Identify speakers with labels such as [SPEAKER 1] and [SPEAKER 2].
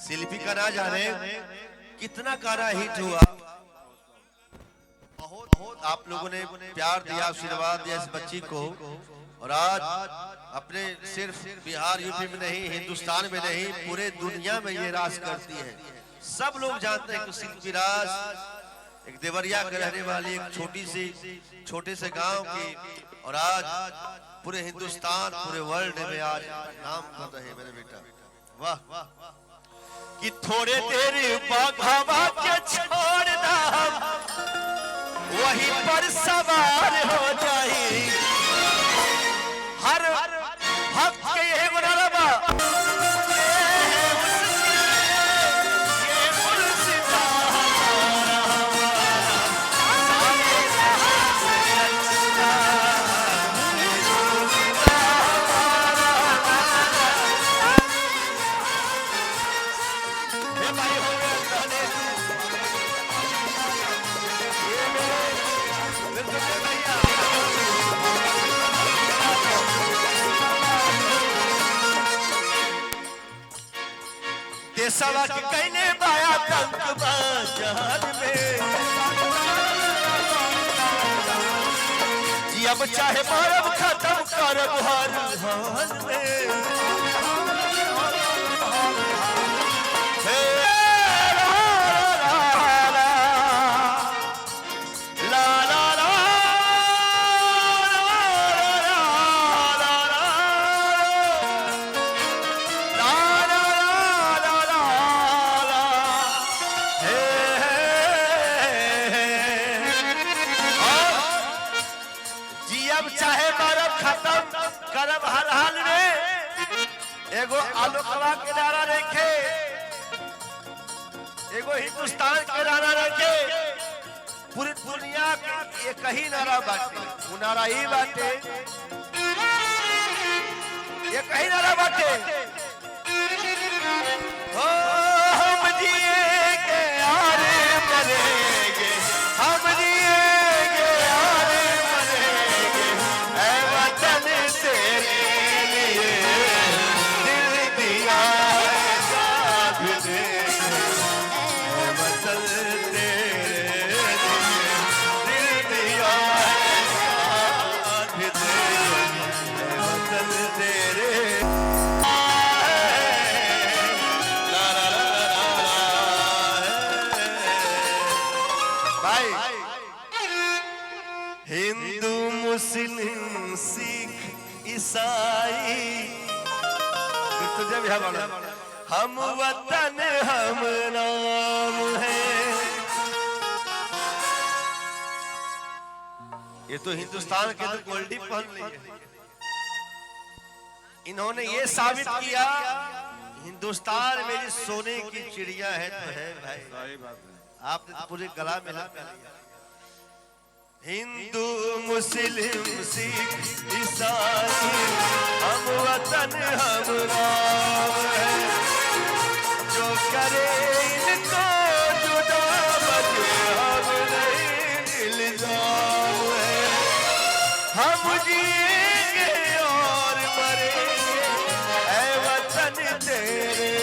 [SPEAKER 1] शिल्पी का ना जाने कितना गाना हिट हुआ। बहुत आप लोगों ने प्यार दिया, आशीर्वाद दिया इस बच्ची को, और आज अपने सिर्फ बिहार यूपी में नहीं, हिंदुस्तान में नहीं, पूरे दुनिया में ये राज करती है। सब लोग जानते हैं कि शिल्पी राज एक देवरिया के रहने वाली एक छोटे से गांव की, और आज पूरे हिंदुस्तान पूरे वर्ल्ड में आज नाम कर रहे हैं मेरे बेटा। वाह कि थोड़े देर बाघावा के छोड़ना वहीं पर सवार हो जाए। हर भक्त के यही मुनारबा देशवा के कहने बाया तंक बाजार में, जी अब चाहे मारब खत्म करब हर हाल में। चाहे मारब खत्म करब हर हाल में, एगो आलोकवा के नारा रखे, एगो हिंदुस्तान के नारा रखे, पूरी दुनिया के एक ही नारा बाटे, वो नारा ही बाटे, एक ही नारा बाटे। हो हम जिएंगे यार मरेंगे, हम जिएंगे यार मरेंगे, ऐ वतन तेरे लिए दिल दिया साथ देंगे, ऐ वतन तेरे लिए दिल दिया साथ देंगे, ऐ वतन तेरे हिंदू मुस्लिम सिख ईसाई तुझे भी हम वतन हम नाम है। ये तो हिंदुस्तान के तो गोल्डी पहन ली है। इन्होंने ये साबित किया हिंदुस्तान मेरी सोने की चिड़िया है तो है भाई। सही बात है, आपने तो पूरे गला में लगा लिया। हिंदू मुस्लिम सिख ईसाई हम वतन हम नाम है, जो करे इनको जुदा बचे हम नहीं इल्जाम है। हम जिएंगे और मरेंगे ऐ वतन तेरे